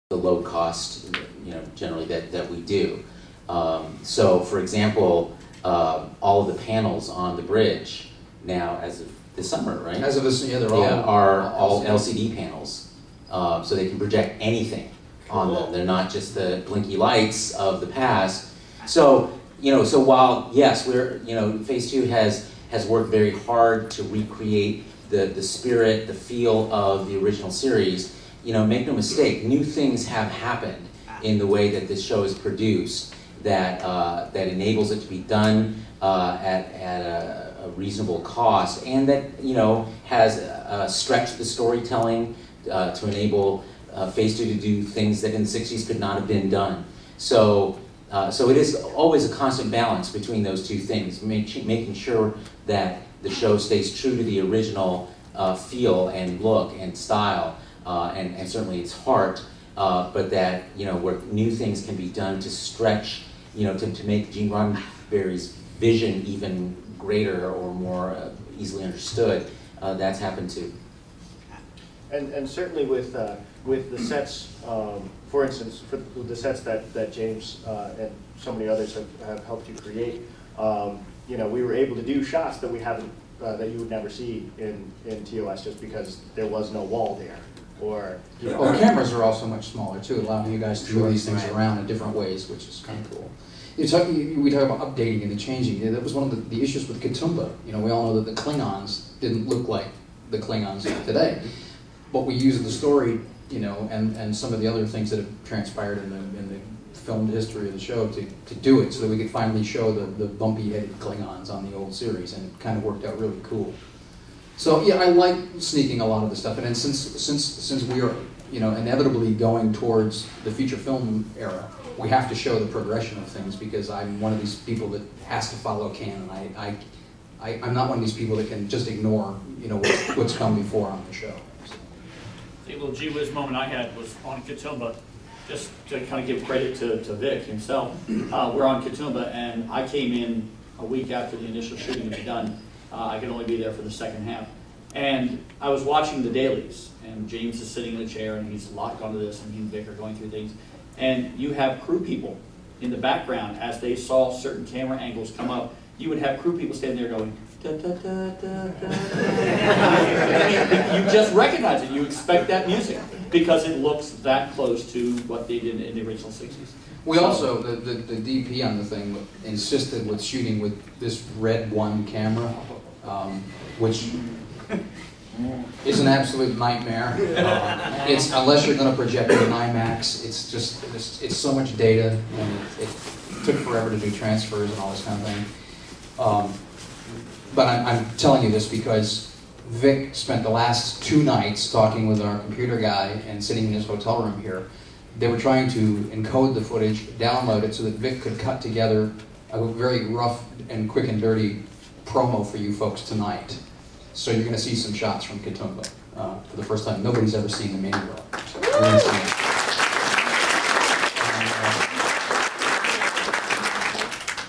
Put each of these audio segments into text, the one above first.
the low cost, generally that we do. So, for example, all of the panels on the bridge now, as of this summer, right? As of this, yeah, they're all LCD panels, so they can project anything on them. They're not just the blinky lights of the past. So, so while yes, Phase 2 has worked very hard to recreate the spirit, the feel of the original series. Make no mistake, new things have happened in the way that this show is produced that enables it to be done at a reasonable cost, and that has stretched the storytelling to enable Phase 2 to do things that in the 60s could not have been done. So it is always a constant balance between those two things, making sure that the show stays true to the original feel and look and style, and certainly its heart, but that where new things can be done to stretch, to make Gene Roddenberry's vision even greater or more easily understood. That's happened too. And certainly with the sets, for instance, for the sets that James and so many others have helped you create, we were able to do shots that we haven't, that you would never see in TOS just because there was no wall there. Or well, cameras are also much smaller too, allowing you guys to move these things around in different ways, which is kind of cool. We talk about updating and the changing. That was one of the issues with Katoomba. We all know that the Klingons didn't look like the Klingons of today, but we used the story, and some of the other things that have transpired in the filmed history of the show to do it, so that we could finally show the bumpy-headed Klingons on the old series, and it kind of worked out really cool. So yeah, I like sneaking a lot of the stuff, and then since we are inevitably going towards the feature film era, we have to show the progression of things, because I'm one of these people that has to follow canon. I'm not one of these people that can just ignore what's come before on the show. So. The little gee whiz moment I had was on Katoomba, just to kind of give credit to Vic himself. We're on Katoomba, and I came in a week after the initial shooting had done. I could only be there for the second half. And I was watching the dailies, and James is sitting in a chair, and he's locked onto this, and he and Vic are going through things. And you have crew people in the background as they saw certain camera angles come up. You would have crew people standing there going, da, da, da, da, da. You just recognize it. You expect that music because it looks that close to what they did in the original 60s. We also, the DP on the thing insisted with shooting with this Red 1 camera, which is an absolute nightmare. It's unless you're going to project it in IMAX, it's so much data, and it took forever to do transfers and all this kind of thing. But I'm telling you this because Vic spent the last 2 nights talking with our computer guy and sitting in his hotel room here. They were trying to encode the footage, download it so that Vic could cut together a very rough and quick and dirty promo for you folks tonight. So you're going to see some shots from Katoomba for the first time. Nobody's ever seen them anywhere. So you're going to see them.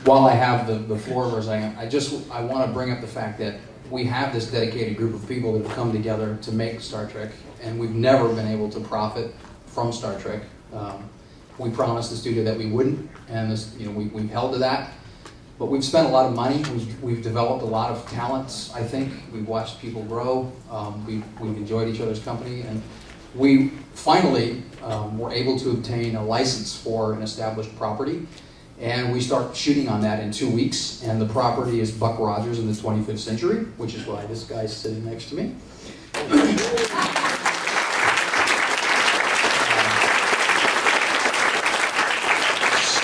While I have the floor of ours, I want to bring up the fact that we have this dedicated group of people that have come together to make Star Trek, and we've never been able to profit from Star Trek. We promised the studio that we wouldn't, and we've held to that. But we've spent a lot of money. We've developed a lot of talents. I think we've watched people grow. We've enjoyed each other's company, and we finally were able to obtain a license for an established property. And we start shooting on that in 2 weeks. And the property is Buck Rogers in the 25th century, which is why this guy's sitting next to me.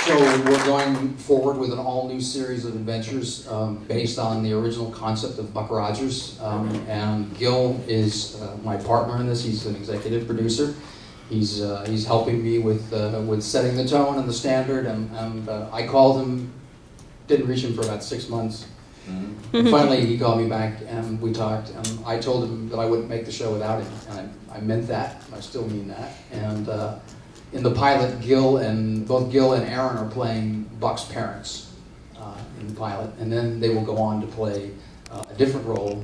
So we're going forward with an all-new series of adventures based on the original concept of Buck Rogers. And Gil is my partner in this. He's an executive producer. He's helping me with setting the tone and the standard. And I called him, didn't reach him for about 6 months. Mm-hmm. And finally, he called me back and we talked. And I told him that I wouldn't make the show without him. And I meant that. I still mean that. And in the pilot, both Gil and Aaron are playing Buck's parents in the pilot, and then they will go on to play a different role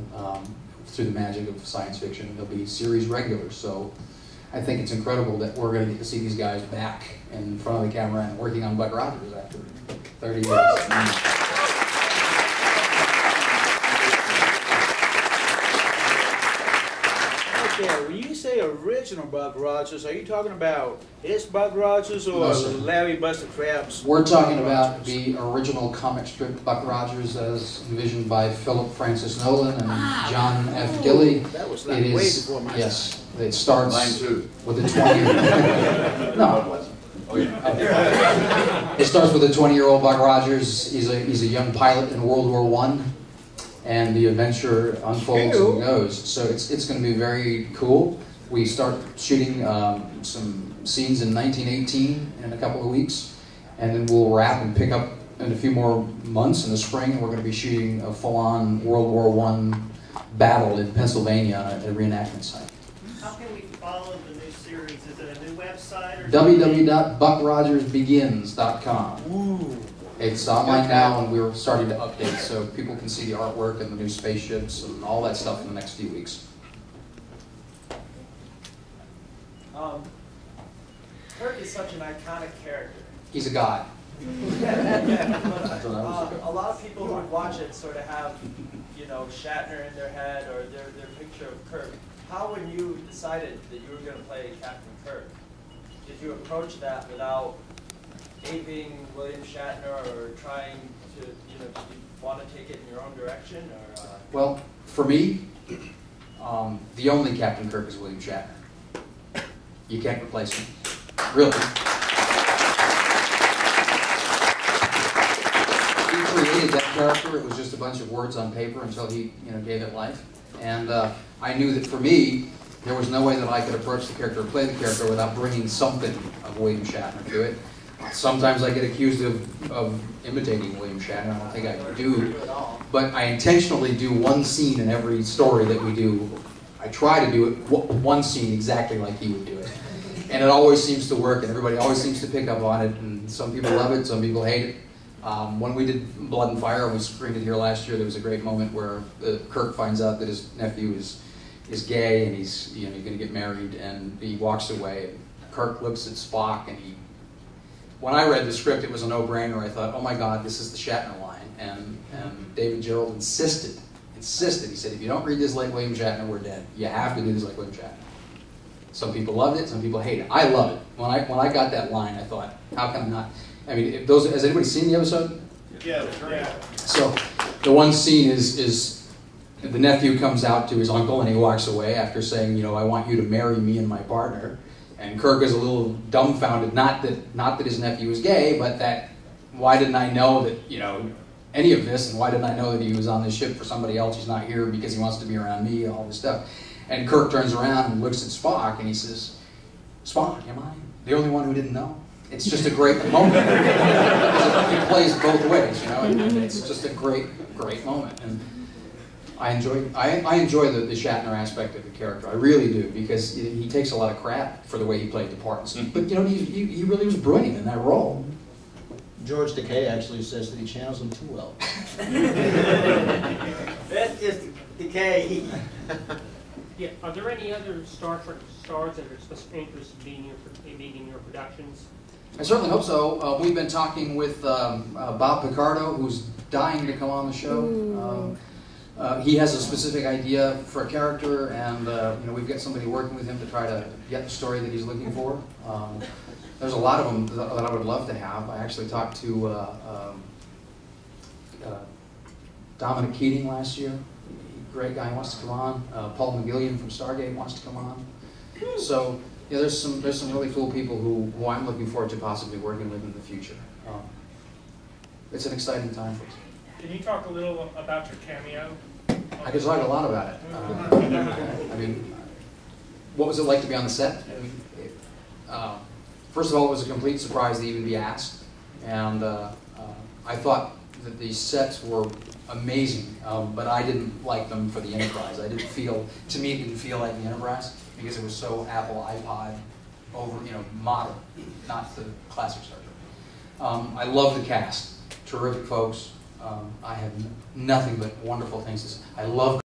through the magic of science fiction. They'll be series regulars. So I think it's incredible that we're going to get to see these guys back in front of the camera and working on Buck Rogers after 30 years. Yeah, when you say original Buck Rogers, are you talking about his Buck Rogers or No, sir. Larry Buster Crab's? We're talking Buck about Rogers? the original comic strip Buck Rogers as envisioned by Philip Francis Nolan and John F. Gilly. That was like It way is, before my yes, it starts Mine too. with a 20-year... No, it wasn't. Oh, yeah. It starts with a 20-year-old Buck Rogers. He's a young pilot in World War I, and the adventure unfolds and goes. So it's going to be very cool. We start shooting some scenes in 1918 in a couple of weeks, and then we'll wrap and pick up in a few more months in the spring, and we're going to be shooting a full-on World War I battle in Pennsylvania at a reenactment site. How can we follow the new series? Is it a new website? Or www.buckrogersbegins.com. Ooh. It's online now, and we're starting to update so people can see the artwork and the new spaceships and all that stuff in the next few weeks. Kirk is such an iconic character. He's a god. A lot of people who watch it sort of have, you know, Shatner in their head or their picture of Kirk. How, when you decided that you were going to play Captain Kirk, did you approach that without aping William Shatner or trying to, you know, did you want to take it in your own direction? Or, Well, for me, the only Captain Kirk is William Shatner. You can't replace him. Really. He created that character. It was just a bunch of words on paper until he, you know, gave it life. And I knew that for me, there was no way that I could approach the character or play the character without bringing something of William Shatner to it. Sometimes I get accused of imitating William Shatner. I don't think I do. But I intentionally do one scene in every story that we do. I try to do it one scene exactly like he would do it. And it always seems to work, and everybody always seems to pick up on it, and some people love it, some people hate it. When we did Blood and Fire, and we screened it here last year, there was a great moment where Kirk finds out that his nephew is gay, and he's going to get married, and he walks away. And Kirk looks at Spock, and when I read the script, it was a no-brainer. I thought, oh my God, this is the Shatner line. And David Gerald insisted. He said, if you don't read this like William Shatner, we're dead. You have to do this like William Shatner. Some people loved it, some people hate it. I love it. When I got that line, I thought, how can I not? I mean, has anybody seen the episode? Yeah, that's right. So the one scene is the nephew comes out to his uncle and he walks away after saying, you know, I want you to marry me and my partner. And Kirk is a little dumbfounded, not that his nephew is gay, but that why didn't I know that, you know, any of this, and why didn't I know that he was on this ship for somebody else? He's not here because he wants to be around me, all this stuff. And Kirk turns around and looks at Spock and he says, Spock, am I the only one who didn't know? It's just a great moment. It plays both ways, you know. It's just a great moment. And I enjoy the Shatner aspect of the character. I really do, because he takes a lot of crap for the way he played the part. But you know, he really was brilliant in that role. George Takei actually says that he channels him too well. That is decay. Yeah. Are there any other Star Trek stars that are specific interest in being in your productions? I certainly hope so. We've been talking with Bob Picardo, who's dying to come on the show. He has a specific idea for a character, and you know, we've got somebody working with him to try to get the story that he's looking for. There's a lot of them that I would love to have. I actually talked to Dominic Keating last year. Great guy, wants to come on. Paul McGillian from Stargate wants to come on. So yeah, there's some really cool people who I'm looking forward to possibly working with in the future. It's an exciting time for us. Can you talk a little about your cameo? I could talk a lot about it. I mean, what was it like to be on the set? First of all, it was a complete surprise to even be asked, and I thought that the sets were amazing, but I didn't like them for the Enterprise. To me, it didn't feel like the Enterprise because it was so Apple iPod over, you know, modern, not the classic Star Trek. I love the cast, terrific folks. I have nothing but wonderful things to say. I love